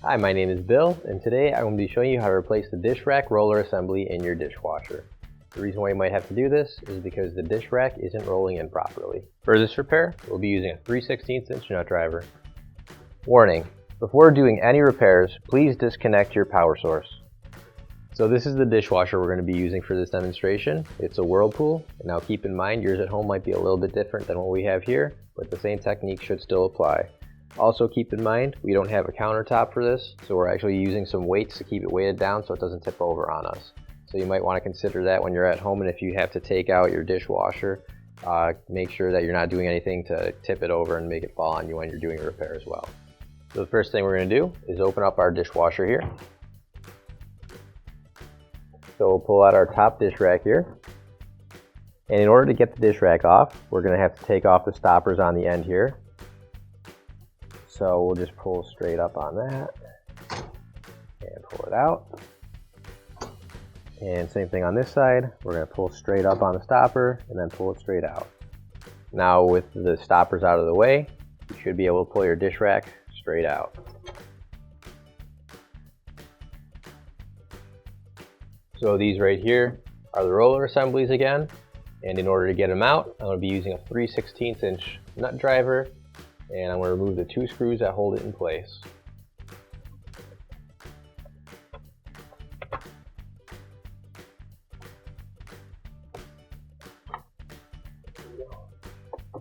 Hi, my name is Bill, and today I'm going to be showing you how to replace the dish rack roller assembly in your dishwasher. The reason why you might have to do this is because the dish rack isn't rolling in properly. For this repair, we'll be using a 3/16 inch nut driver. Warning: before doing any repairs, please disconnect your power source. So this is the dishwasher we're going to be using for this demonstration. It's a Whirlpool. Now keep in mind, yours at home might be a little bit different than what we have here, but the same technique should still apply. Also keep in mind, we don't have a countertop for this, so we're actually using some weights to keep it weighted down so it doesn't tip over on us. So you might want to consider that when you're at home, and if you have to take out your dishwasher, make sure that you're not doing anything to tip it over and make it fall on you when you're doing a repair as well. So the first thing we're going to do is open up our dishwasher here. So we'll pull out our top dish rack here. And in order to get the dish rack off, we're going to have to take off the stoppers on the end here. So we'll just pull straight up on that and pull it out. And same thing on this side, we're going to pull straight up on the stopper and then pull it straight out. Now with the stoppers out of the way, you should be able to pull your dish rack straight out. So these right here are the roller assemblies again, and in order to get them out, I'm going to be using a 3/16 inch nut driver, and I'm going to remove the 2 screws that hold it in place.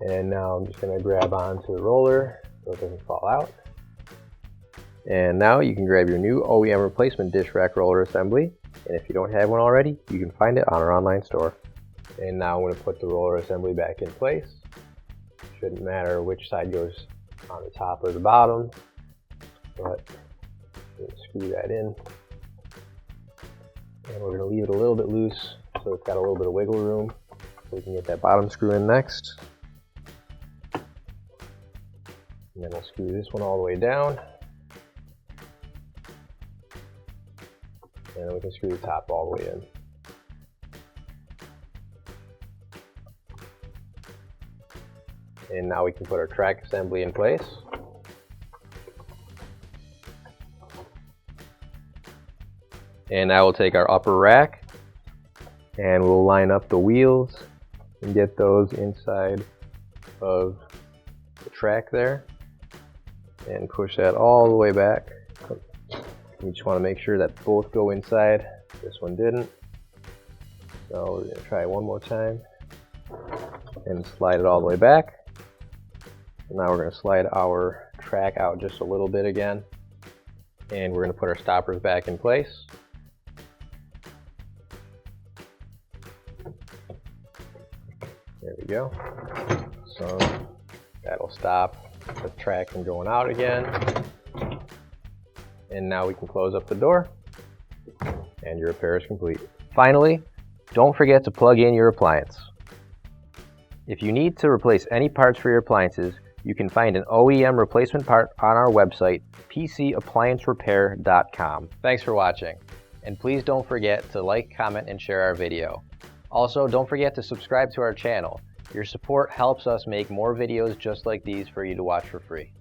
And now I'm just going to grab onto the roller so it doesn't fall out. And now you can grab your new OEM replacement dish rack roller assembly, and if you don't have one already, you can find it on our online store. And now I'm going to put the roller assembly back in place. Shouldn't matter which side goes on the top or the bottom, but I'm going to screw that in. And we're going to leave it a little bit loose so it's got a little bit of wiggle room so we can get that bottom screw in next. And then we'll screw this one all the way down. And then we can screw the top all the way in. And now we can put our track assembly in place. And now we'll take our upper rack and we'll line up the wheels and get those inside of the track there and push that all the way back. You just want to make sure that both go inside. This one didn't. So we're going to try one more time and slide it all the way back. Now we're going to slide our track out just a little bit again, and we're going to put our stoppers back in place. There we go. So that'll stop the track from going out again. And now we can close up the door, and your repair is complete. Finally, don't forget to plug in your appliance. If you need to replace any parts for your appliances, you can find an OEM replacement part on our website, PCApplianceRepair.com. Thanks for watching, and please don't forget to like, comment, and share our video. Also, don't forget to subscribe to our channel. Your support helps us make more videos just like these for you to watch for free.